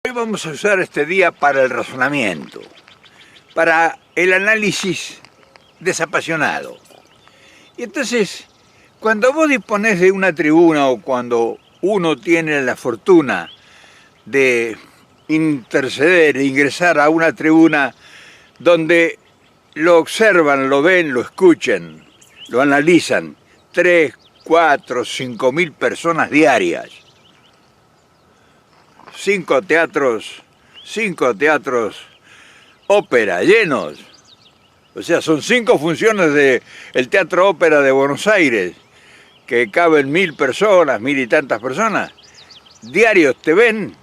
Hoy vamos a usar este día para el razonamiento, para el análisis desapasionado. Y entonces, cuando vos disponés de una tribuna o cuando uno tiene la fortuna de interceder e ingresar a una tribuna donde lo observan, lo ven, lo escuchan, lo analizan 3, 4, 5.000 personas diarias, 5 teatros ópera llenos, o sea, son 5 funciones del Teatro Ópera de Buenos Aires, que caben 1.000 personas, 1.000 y tantas personas, diarios te ven,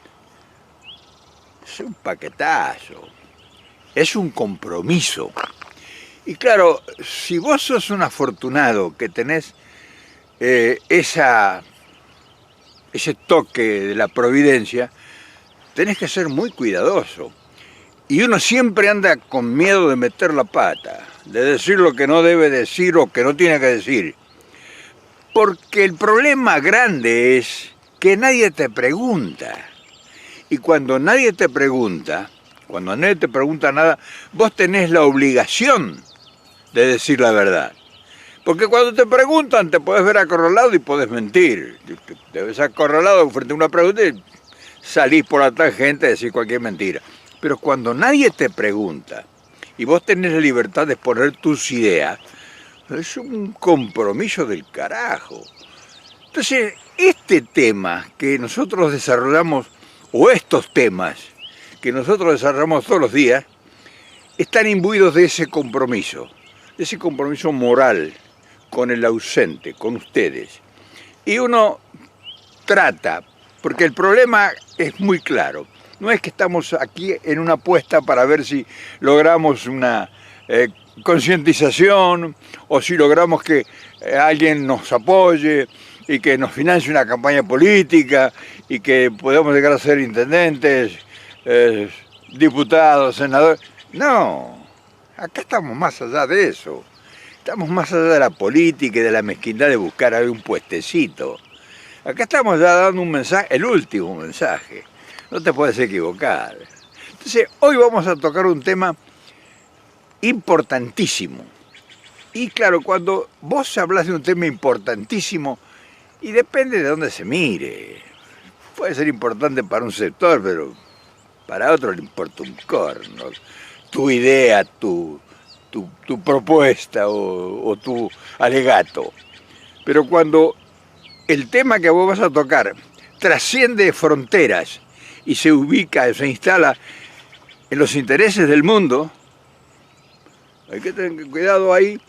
es un paquetazo, es un compromiso. Y claro, si vos sos un afortunado que tenés ese toque de la providencia, tenés que ser muy cuidadoso. Y uno siempre anda con miedo de meter la pata, de decir lo que no debe decir o que no tiene que decir. Porque el problema grande es que nadie te pregunta. Y cuando nadie te pregunta, nada, vos tenés la obligación de decir la verdad. Porque cuando te preguntan te podés ver acorralado y podés mentir. Te ves acorralado frente a una pregunta y salís por la tangente a decir cualquier mentira. Pero cuando nadie te pregunta y vos tenés la libertad de exponer tus ideas, es un compromiso del carajo. Entonces, este tema que nosotros desarrollamos, o estos temas que nosotros desarrollamos todos los días, están imbuidos de ese compromiso moral con el ausente, con ustedes. Y uno trata, porque el problema es muy claro, no es que estamos aquí en una apuesta para ver si logramos una concientización o si logramos que alguien nos apoye y que nos financie una campaña política y que podamos llegar a ser intendentes, diputados, senadores. No, acá estamos más allá de eso. Estamos más allá de la política y de la mezquindad de buscar algún puestecito. Acá estamos ya dando un mensaje, el último mensaje. No te puedes equivocar. Entonces, hoy vamos a tocar un tema importantísimo. Y claro, cuando vos hablas de un tema importantísimo, y depende de dónde se mire, puede ser importante para un sector, pero para otro le importa un corno. Tu idea, tu propuesta o tu alegato. Pero cuando el tema que vos vas a tocar trasciende fronteras y se ubica, se instala en los intereses del mundo, hay que tener cuidado ahí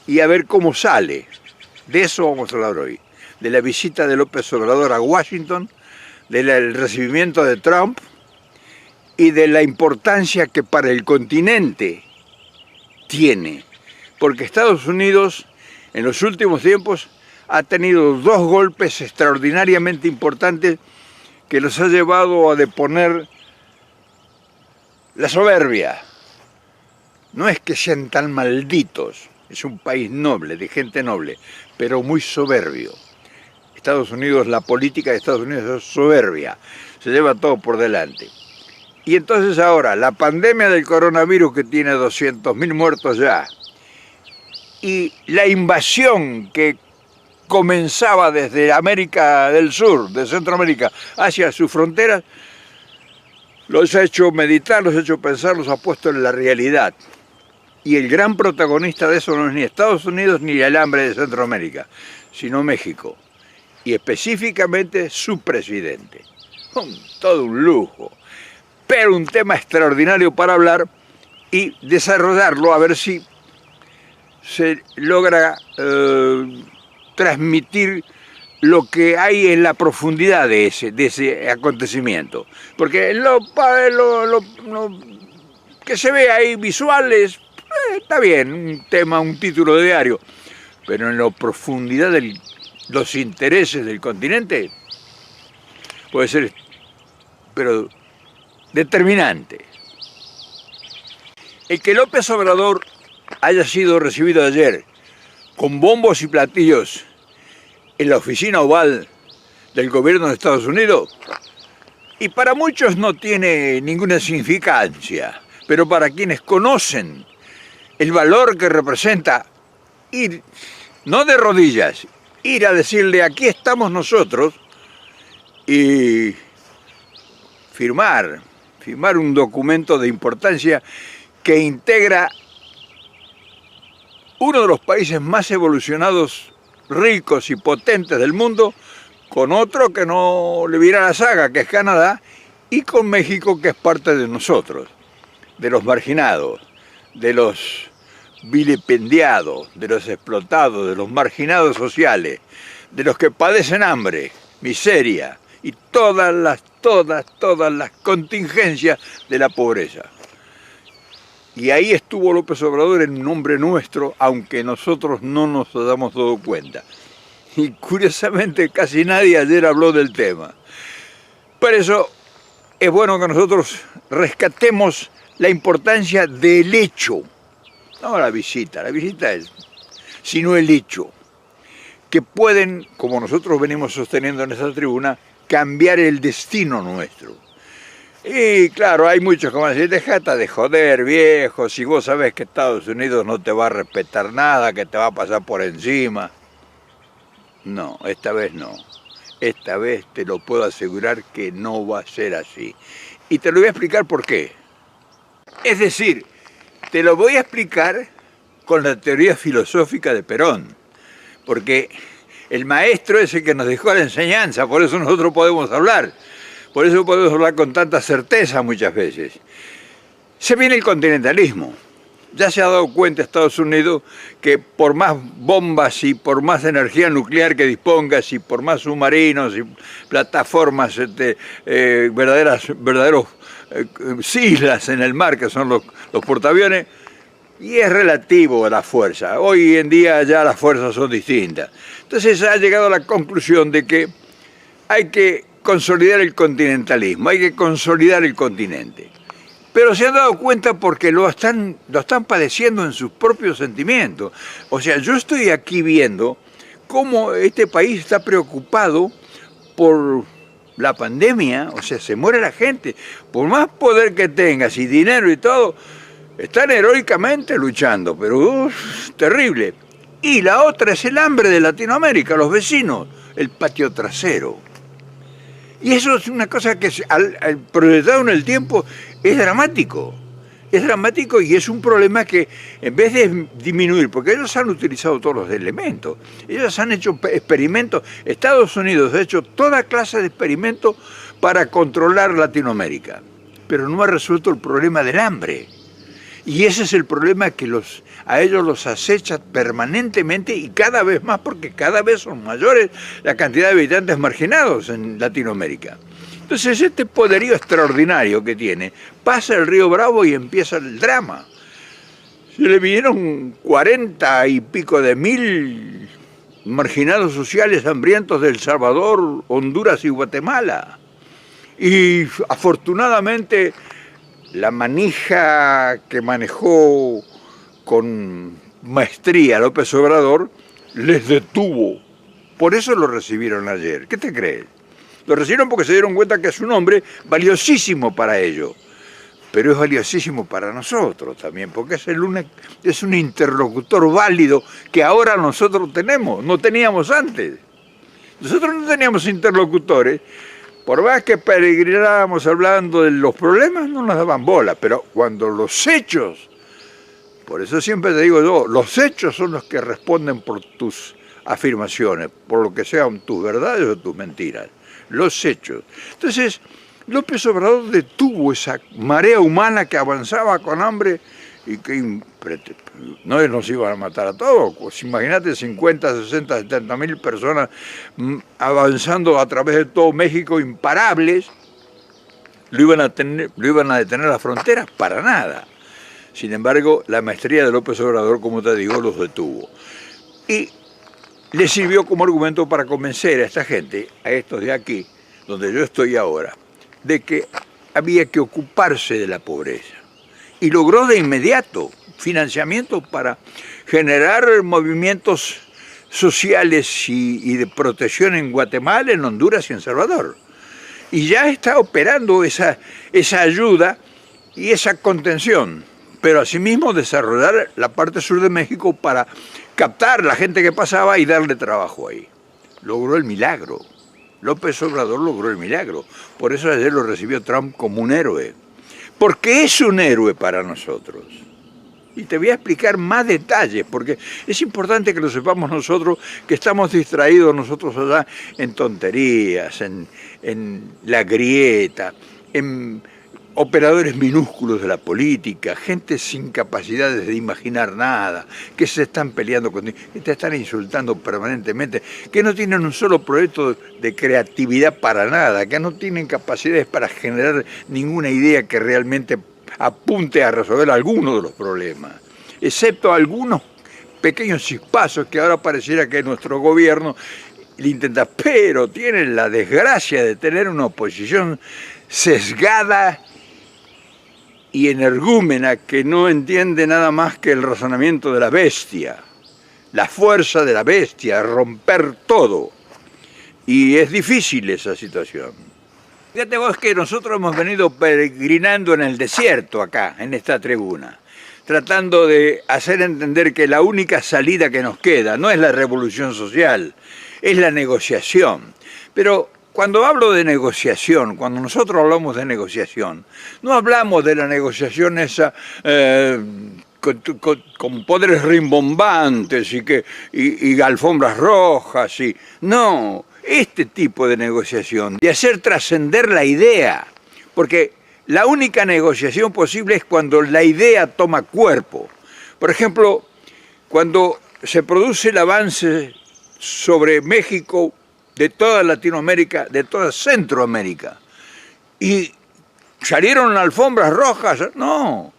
y a ver cómo sale. De eso vamos a hablar hoy. De la visita de López Obrador a Washington, del recibimiento de Trump y de la importancia que para el continente tiene. Porque Estados Unidos en los últimos tiempos ha tenido 2 golpes extraordinariamente importantes que los ha llevado a deponer la soberbia. No es que sean tan malditos, es un país noble, de gente noble, pero muy soberbio. Estados Unidos, la política de Estados Unidos es soberbia, se lleva todo por delante. Y entonces ahora, la pandemia del coronavirus que tiene 200.000 muertos ya, y la invasión que comenzaba desde América del Sur, de Centroamérica, hacia sus fronteras, los ha hecho meditar, los ha hecho pensar, los ha puesto en la realidad. Y el gran protagonista de eso no es ni Estados Unidos ni el hambre de Centroamérica, sino México. Y específicamente su presidente. Todo un lujo. Pero un tema extraordinario para hablar y desarrollarlo, a ver si se logra transmitir lo que hay en la profundidad de ese acontecimiento. Porque lo que se ve ahí visuales, está bien, un tema, un título de diario, pero en la profundidad de los intereses del continente puede ser, pero determinante. El que López Obrador haya sido recibido ayer con bombos y platillos en la oficina oval del gobierno de Estados Unidos Y para muchos no tiene ninguna significancia, pero para quienes conocen el valor que representa ir, no de rodillas, ir a decirle aquí estamos nosotros y firmar un documento de importancia que integra uno de los países más evolucionados, ricos y potentes del mundo, con otro que no le viera la saga, que es Canadá, y con México, que es parte de nosotros, de los marginados, de los vilipendiados, de los explotados, de los marginados sociales, de los que padecen hambre, miseria y todas las contingencias de la pobreza. Y ahí estuvo López Obrador en nombre nuestro, aunque nosotros no nos hayamos dado cuenta. Y curiosamente casi nadie ayer habló del tema. Por eso es bueno que nosotros rescatemos la importancia del hecho, no la visita es, sino el hecho, que pueden, como nosotros venimos sosteniendo en esta tribuna, cambiar el destino nuestro. Y claro, hay muchos que van a decir, dejate de joder, viejo, si vos sabés que Estados Unidos no te va a respetar nada, que te va a pasar por encima. No, esta vez no. Esta vez te lo puedo asegurar que no va a ser así. Y te lo voy a explicar por qué. Es decir, te lo voy a explicar con la teoría filosófica de Perón. Porque el maestro es el que nos dejó la enseñanza, por eso nosotros podemos hablar. Por eso podemos hablar con tanta certeza muchas veces. Se viene el continentalismo. Ya se ha dado cuenta Estados Unidos que por más bombas y por más energía nuclear que dispongas y por más submarinos y plataformas, verdaderos islas en el mar que son los portaaviones, y es relativo a la fuerza. Hoy en día ya las fuerzas son distintas. Entonces ha llegado a la conclusión de que hay que consolidar el continentalismo, hay que consolidar el continente. Pero se han dado cuenta porque lo están padeciendo en sus propios sentimientos. O sea, yo estoy aquí viendo cómo este país está preocupado por la pandemia, o sea, se muere la gente. Por más poder que tengas y dinero y todo, están heroicamente luchando, pero terrible. Y la otra es el hambre de Latinoamérica, los vecinos, el patio trasero. Y eso es una cosa que al proyectado en el tiempo es dramático. Es dramático y es un problema que en vez de disminuir, porque ellos han utilizado todos los elementos, ellos han hecho experimentos, Estados Unidos ha hecho toda clase de experimentos para controlar Latinoamérica, pero no ha resuelto el problema del hambre. Y ese es el problema que a ellos los acecha permanentemente y cada vez más porque cada vez son mayores la cantidad de habitantes marginados en Latinoamérica. Entonces este poderío extraordinario que tiene, pasa el río Bravo y empieza el drama. Se le vinieron 40 y pico de mil marginados sociales hambrientos de El Salvador, Honduras y Guatemala. Y afortunadamente la manija que manejó con maestría López Obrador les detuvo. Por eso lo recibieron ayer. ¿Qué te crees? Lo recibieron porque se dieron cuenta que es un hombre valiosísimo para ellos, pero es valiosísimo para nosotros también, porque es un interlocutor válido que ahora nosotros tenemos, no teníamos antes. Nosotros no teníamos interlocutores. Por más que peregrinábamos hablando de los problemas, no nos daban bola, pero cuando los hechos, por eso siempre te digo yo, los hechos son los que responden por tus afirmaciones, por lo que sean tus verdades o tus mentiras, los hechos. Entonces, López Obrador detuvo esa marea humana que avanzaba con hambre y que no nos iban a matar a todos. Pues imagínate 50, 60, 70 mil personas avanzando a través de todo México imparables, lo iban a detener las fronteras para nada. Sin embargo, la maestría de López Obrador, como te digo, los detuvo. Y le sirvió como argumento para convencer a esta gente, a estos de aquí, donde yo estoy ahora, de que había que ocuparse de la pobreza. Y logró de inmediato financiamiento para generar movimientos sociales y de protección en Guatemala, en Honduras y en Salvador. Y ya está operando esa ayuda y esa contención, pero asimismo desarrollar la parte sur de México para captar la gente que pasaba y darle trabajo ahí. Logró el milagro. López Obrador logró el milagro. Por eso ayer lo recibió Trump como un héroe. Porque es un héroe para nosotros. Y te voy a explicar más detalles, porque es importante que lo sepamos nosotros, que estamos distraídos nosotros allá en tonterías, en la grieta, en operadores minúsculos de la política, gente sin capacidades de imaginar nada, que se están peleando contigo, que te están insultando permanentemente, que no tienen un solo proyecto de creatividad para nada, que no tienen capacidades para generar ninguna idea que realmente apunte a resolver alguno de los problemas, excepto algunos pequeños chispazos que ahora pareciera que nuestro gobierno le intenta, pero tienen la desgracia de tener una oposición sesgada y energúmena que no entiende nada más que el razonamiento de la bestia, la fuerza de la bestia, romper todo. Y es difícil esa situación. Fíjate vos que nosotros hemos venido peregrinando en el desierto acá, en esta tribuna, tratando de hacer entender que la única salida que nos queda no es la revolución social, es la negociación. Pero cuando hablo de negociación, cuando nosotros hablamos de negociación, no hablamos de la negociación esa con poderes rimbombantes y alfombras rojas, no, este tipo de negociación, de hacer trascender la idea, porque la única negociación posible es cuando la idea toma cuerpo. Por ejemplo, cuando se produce el avance sobre México, de toda Latinoamérica, de toda Centroamérica. Y salieron alfombras rojas, no.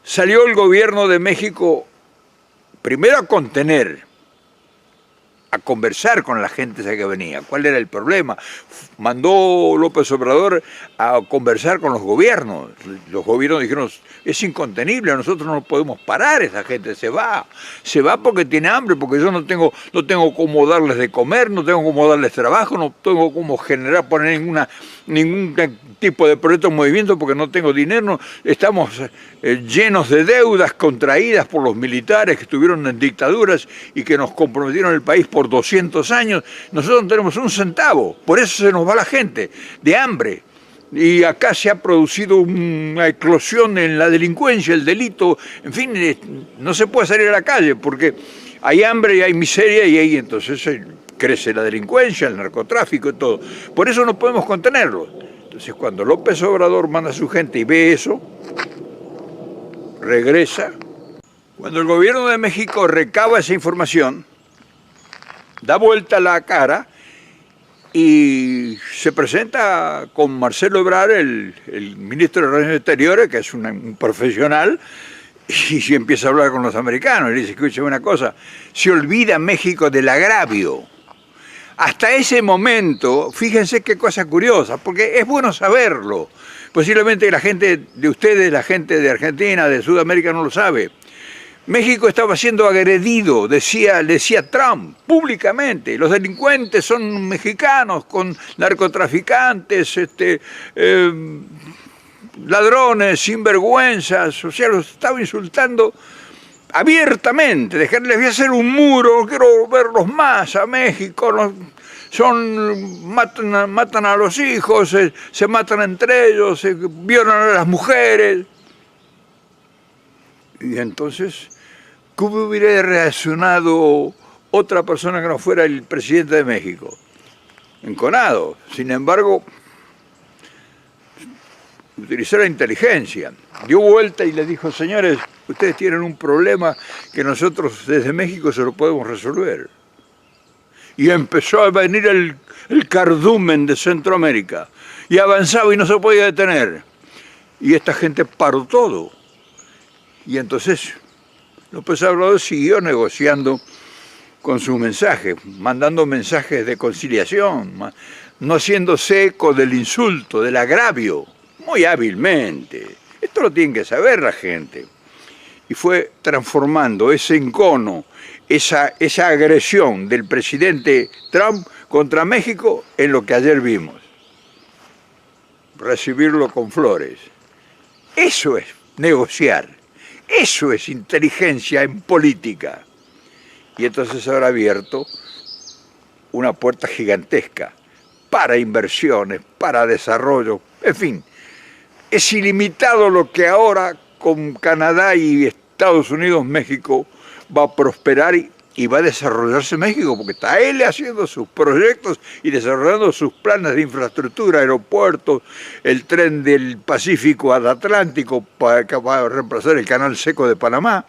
Salió el gobierno de México primero a contener, a conversar con la gente esa que venía. ¿Cuál era el problema? Mandó López Obrador a conversar con los gobiernos. Los gobiernos dijeron, es incontenible, nosotros no podemos parar, esa gente se va porque tiene hambre, porque yo no tengo cómo darles de comer, no tengo cómo darles trabajo, no tengo cómo poner ningún tipo de proyecto en movimiento porque no tengo dinero, estamos llenos de deudas contraídas por los militares que estuvieron en dictaduras y que nos comprometieron el país por 200 años, nosotros no tenemos un centavo, por eso se nos va la gente, de hambre. Y acá se ha producido una eclosión en la delincuencia, el delito, en fin, no se puede salir a la calle porque hay hambre y hay miseria y ahí entonces crece la delincuencia, el narcotráfico y todo. Por eso no podemos contenerlo. Entonces cuando López Obrador manda a su gente y ve eso, regresa. Cuando el gobierno de México recaba esa información, da vuelta la cara y se presenta con Marcelo Ebrard, el ministro de Relaciones Exteriores, que es un profesional, y empieza a hablar con los americanos. Y le dice, escuche una cosa, se olvida México del agravio. Hasta ese momento, fíjense qué cosa curiosa, porque es bueno saberlo. Posiblemente la gente de ustedes, la gente de Argentina, de Sudamérica, no lo sabe. México estaba siendo agredido, decía Trump, públicamente. Los delincuentes son mexicanos, con narcotraficantes, ladrones, sinvergüenzas, o sea, los estaba insultando abiertamente. Les voy a hacer un muro, no quiero verlos más a México, matan a los hijos, se matan entre ellos, se violan a las mujeres. Y entonces, ¿cómo hubiera reaccionado otra persona que no fuera el presidente de México? Enconado. Sin embargo, utilizó la inteligencia. Dio vuelta y le dijo, señores, ustedes tienen un problema que nosotros desde México se lo podemos resolver. Y empezó a venir el cardumen de Centroamérica. Y avanzaba y no se podía detener. Y esta gente paró todo. Y entonces López Obrador siguió negociando con sus mensajes, mandando mensajes de conciliación, no haciéndose eco del insulto, del agravio, muy hábilmente. Esto lo tiene que saber la gente. Y fue transformando ese encono, esa agresión del presidente Trump contra México en lo que ayer vimos. recibirlo con flores. Eso es negociar, eso es inteligencia en política. Y entonces habrá abierto una puerta gigantesca para inversiones, para desarrollo, en fin. Es ilimitado lo que ahora con Canadá y Estados Unidos, México, va a prosperar y va a desarrollarse México, porque está él haciendo sus proyectos y desarrollando sus planes de infraestructura, aeropuertos, el tren del Pacífico al Atlántico que va a reemplazar el canal seco de Panamá,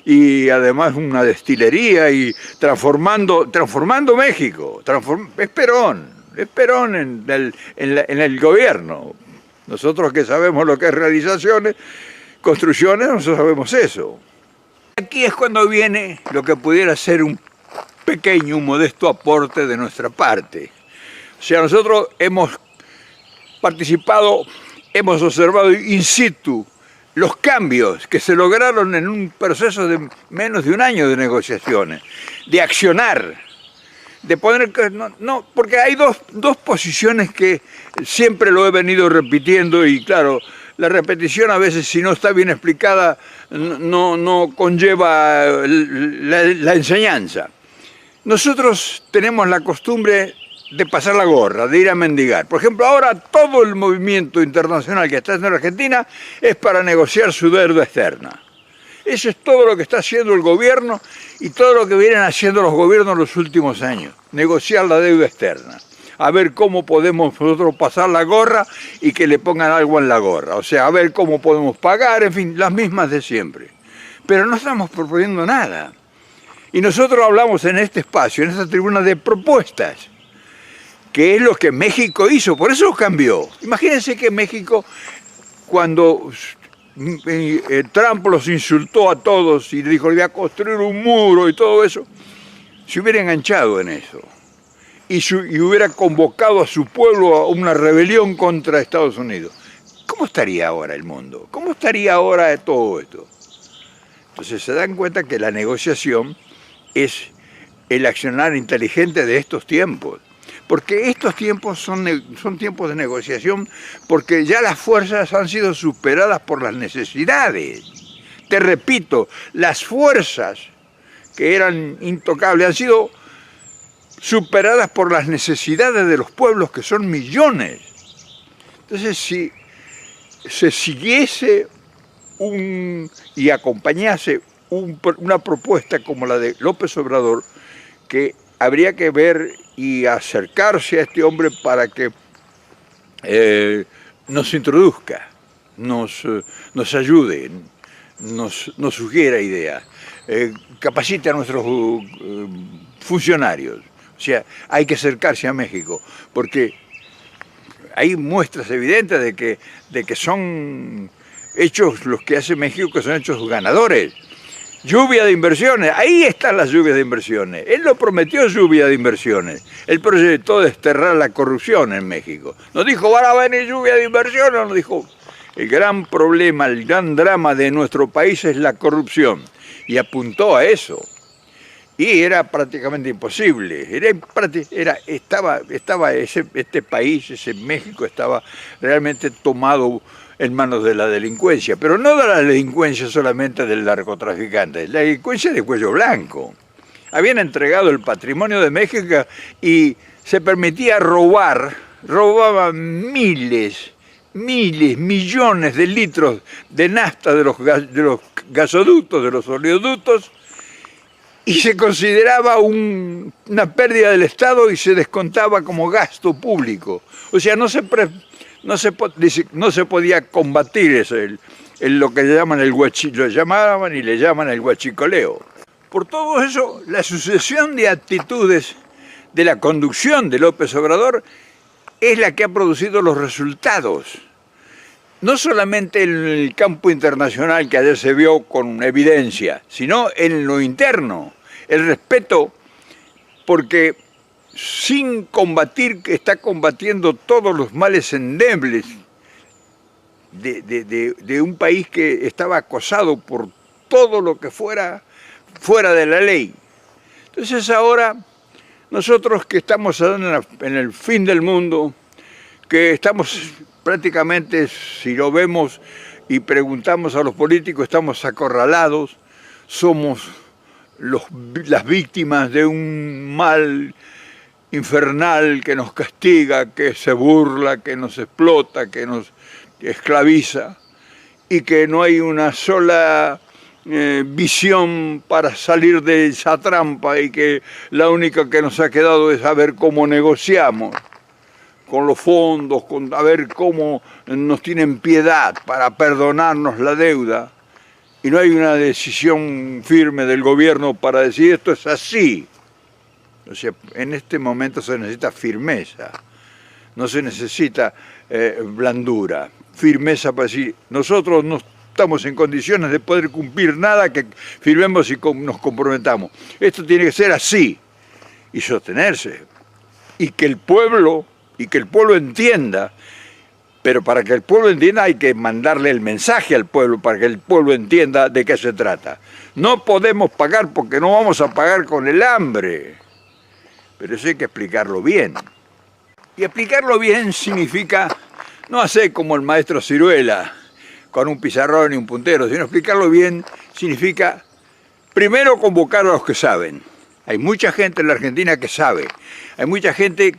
y además una destilería y transformando México. Es Perón en el gobierno. Nosotros que sabemos lo que es realizaciones, construcciones, nosotros sabemos eso. Aquí es cuando viene lo que pudiera ser un pequeño, un modesto aporte de nuestra parte. O sea, nosotros hemos participado, hemos observado in situ los cambios que se lograron en un proceso de menos de un año de negociaciones, de accionar, de poner... No, porque hay dos posiciones que siempre lo he venido repitiendo y claro, la repetición a veces si no está bien explicada no conlleva la enseñanza. Nosotros tenemos la costumbre de pasar la gorra, de ir a mendigar. Por ejemplo, ahora todo el movimiento internacional que está en Argentina es para negociar su deuda externa. Eso es todo lo que está haciendo el gobierno y todo lo que vienen haciendo los gobiernos los últimos años. Negociar la deuda externa. A ver cómo podemos nosotros pasar la gorra y que le pongan algo en la gorra. O sea, a ver cómo podemos pagar, en fin, las mismas de siempre. Pero no estamos proponiendo nada. Y nosotros hablamos en este espacio, en esta tribuna, de propuestas, que es lo que México hizo, por eso cambió. Imagínense que México, cuando Trump los insultó a todos y le dijo, le voy a construir un muro y todo eso, se hubiera enganchado en eso. Y hubiera convocado a su pueblo a una rebelión contra Estados Unidos. ¿Cómo estaría ahora el mundo? ¿Cómo estaría ahora todo esto? Entonces se dan cuenta que la negociación es el accionar inteligente de estos tiempos. Porque estos tiempos son tiempos de negociación, porque ya las fuerzas han sido superadas por las necesidades. Te repito, las fuerzas que eran intocables han sido superadas por las necesidades de los pueblos, que son millones. Entonces, si se siguiese y acompañase una propuesta como la de López Obrador, que habría que ver y acercarse a este hombre para que nos introduzca, nos ayude, nos sugiera ideas, capacite a nuestros funcionarios. O sea, hay que acercarse a México, porque hay muestras evidentes de que son hechos los que hace México, que son hechos ganadores. Lluvia de inversiones, ahí están las lluvias de inversiones. Él lo prometió, lluvia de inversiones. Él proyectó desterrar la corrupción en México. Nos dijo, van a venir lluvia de inversiones, nos dijo. El gran problema, el gran drama de nuestro país es la corrupción. Y apuntó a eso. Y era prácticamente imposible. Este país, ese México, estaba realmente tomado en manos de la delincuencia, pero no de la delincuencia solamente del narcotraficante, la delincuencia de cuello blanco. Habían entregado el patrimonio de México y se permitía robar, robaban miles, millones de litros de nafta de los gasoductos, de los oleoductos, y se consideraba una pérdida del Estado y se descontaba como gasto público. O sea, no se podía combatir eso, lo que llamaban y le llaman el huachicoleo. Por todo eso, la sucesión de actitudes de la conducción de López Obrador es la que ha producido los resultados. No solamente en el campo internacional, que ayer se vio con evidencia, sino en lo interno. El respeto, porque sin combatir, que está combatiendo todos los males endebles de un país que estaba acosado por todo lo que fuera de la ley. Entonces ahora, nosotros que estamos en el fin del mundo, que estamos prácticamente, si lo vemos y preguntamos a los políticos, estamos acorralados, somos las víctimas de un mal infernal que nos castiga, que se burla, que nos explota, que nos esclaviza, y que no hay una sola visión para salir de esa trampa, y que la única que nos ha quedado es saber cómo negociamos con los fondos, a ver cómo nos tienen piedad para perdonarnos la deuda, y no hay una decisión firme del gobierno para decir esto es así. O sea, en este momento se necesita firmeza, no se necesita blandura, firmeza para decir nosotros no estamos en condiciones de poder cumplir nada que firmemos y nos comprometamos. Esto tiene que ser así y sostenerse, y que el pueblo entienda. Pero para que el pueblo entienda hay que mandarle el mensaje al pueblo, para que el pueblo entienda de qué se trata. No podemos pagar porque no vamos a pagar con el hambre, pero eso hay que explicarlo bien. Y explicarlo bien significa no hacer como el maestro Ciruela, con un pizarrón y un puntero, sino explicarlo bien significa primero convocar a los que saben. Hay mucha gente en la Argentina que sabe, hay mucha gente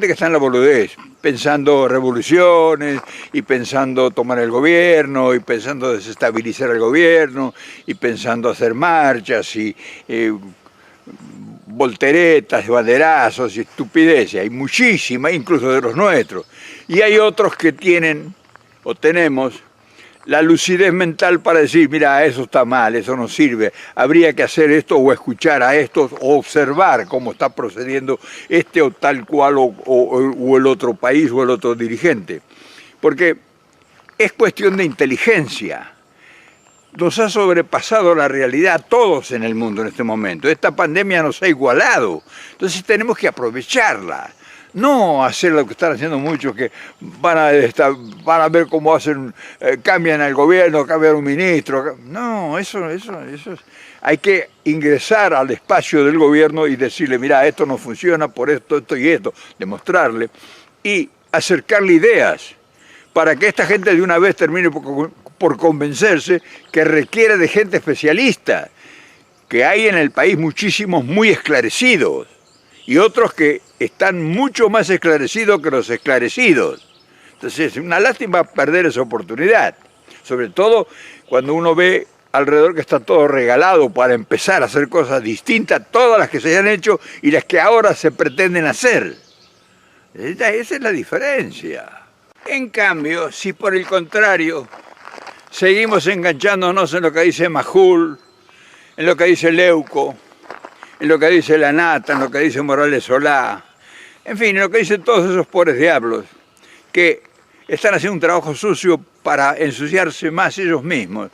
que está en la boludez, pensando revoluciones, y pensando tomar el gobierno, y pensando desestabilizar el gobierno, y pensando hacer marchas, y volteretas, banderazos y estupideces. Hay muchísimas, incluso de los nuestros. Y hay otros que tienen, o tenemos, la lucidez mental para decir, mira, eso está mal, eso no sirve, habría que hacer esto o escuchar a estos o observar cómo está procediendo este o tal cual o el otro país o el otro dirigente. Porque es cuestión de inteligencia. Nos ha sobrepasado la realidad a todos en el mundo en este momento. Esta pandemia nos ha igualado, entonces tenemos que aprovecharla. No hacer lo que están haciendo muchos, que van a ver cómo hacen, cambian el gobierno, cambian un ministro. No, eso es. Hay que ingresar al espacio del gobierno y decirle, mira, esto no funciona por esto, esto y esto, demostrarle y acercarle ideas para que esta gente de una vez termine por convencerse que requiere de gente especialista, que hay en el país muchísimos muy esclarecidos y otros que están mucho más esclarecidos que los esclarecidos. Entonces es una lástima perder esa oportunidad, sobre todo cuando uno ve alrededor que está todo regalado para empezar a hacer cosas distintas, todas las que se hayan hecho y las que ahora se pretenden hacer. Esa es la diferencia. En cambio, si por el contrario seguimos enganchándonos en lo que dice Majul, en lo que dice Leuco, en lo que dice La Nata, en lo que dice Morales Solá, en fin, en lo que dicen todos esos pobres diablos, que están haciendo un trabajo sucio para ensuciarse más ellos mismos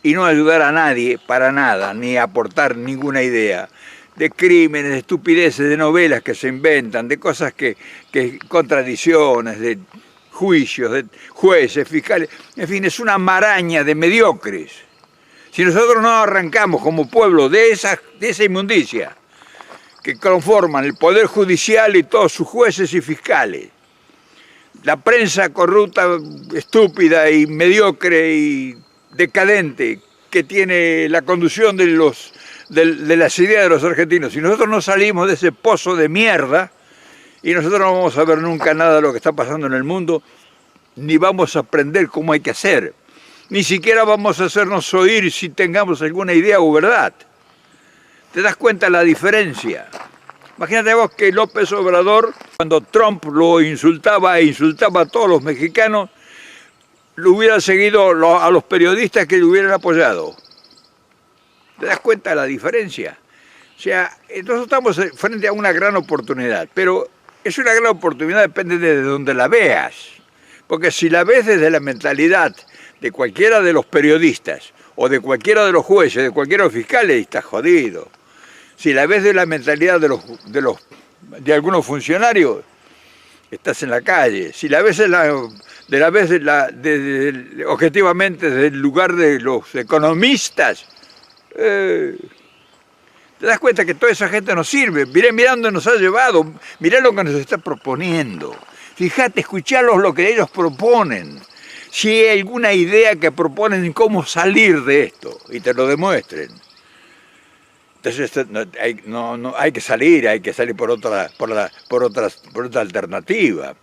y no ayudar a nadie para nada, ni aportar ninguna idea, de crímenes, de estupideces, de novelas que se inventan, de cosas que contradicciones, de juicios, de jueces, fiscales, en fin, es una maraña de mediocres. Si nosotros no arrancamos como pueblo de esa inmundicia que conforman el Poder Judicial y todos sus jueces y fiscales, la prensa corrupta, estúpida y mediocre y decadente que tiene la conducción de las ideas de los argentinos, si nosotros no salimos de ese pozo de mierda, y nosotros no vamos a ver nunca nada de lo que está pasando en el mundo, ni vamos a aprender cómo hay que hacer, ni siquiera vamos a hacernos oír si tengamos alguna idea o verdad. ¿Te das cuenta la diferencia? Imagínate vos que López Obrador, cuando Trump lo insultaba e insultaba a todos los mexicanos, lo hubiera seguido a los periodistas que lo hubieran apoyado. ¿Te das cuenta de la diferencia? O sea, nosotros estamos frente a una gran oportunidad, pero es una gran oportunidad, depende de donde la veas. Porque si la ves desde la mentalidad de cualquiera de los periodistas, o de cualquiera de los jueces, de cualquiera de los fiscales, estás jodido. Si la ves de la mentalidad de algunos funcionarios, estás en la calle. Si la ves objetivamente desde el lugar de los economistas, te das cuenta que toda esa gente nos sirve. Mirá dónde nos ha llevado, mirá lo que nos está proponiendo. Fíjate, escucharlos lo que ellos proponen. Si hay alguna idea que proponen cómo salir de esto y te lo demuestren. Entonces hay que salir por otra alternativa.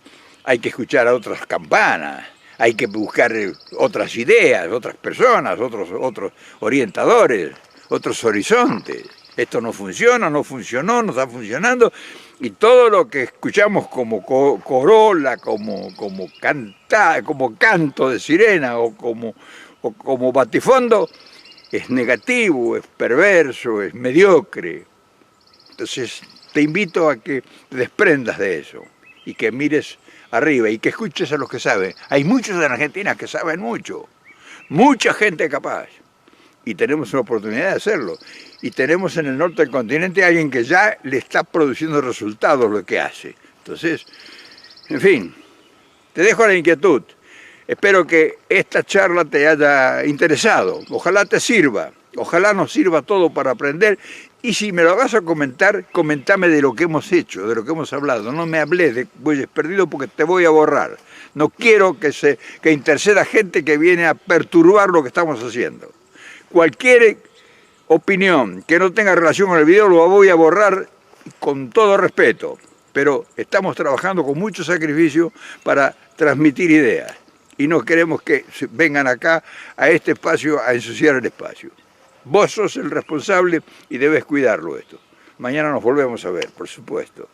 Hay que escuchar a otras campanas, hay que buscar otras ideas, otras personas, otros orientadores, otros horizontes. Esto no funciona, no funcionó, no está funcionando, y todo lo que escuchamos como corola, como canto de sirena o como batifondo, es negativo, es perverso, es mediocre. Entonces te invito a que te desprendas de eso y que mires arriba y que escuches a los que saben. Hay muchos en Argentina que saben mucho, mucha gente capaz, y tenemos una oportunidad de hacerlo. Y tenemos en el norte del continente a alguien que ya le está produciendo resultados lo que hace. Entonces, en fin, te dejo la inquietud. Espero que esta charla te haya interesado. Ojalá te sirva. Ojalá nos sirva todo para aprender. Y si me lo vas a comentar, comentame de lo que hemos hecho, de lo que hemos hablado. No me hables de bueyes perdidos porque te voy a borrar. No quiero que interceda gente que viene a perturbar lo que estamos haciendo. Cualquier opinión que no tenga relación con el video lo voy a borrar con todo respeto. Pero estamos trabajando con mucho sacrificio para transmitir ideas. Y no queremos que vengan acá a este espacio a ensuciar el espacio. Vos sos el responsable y debes cuidarlo esto. Mañana nos volvemos a ver, por supuesto.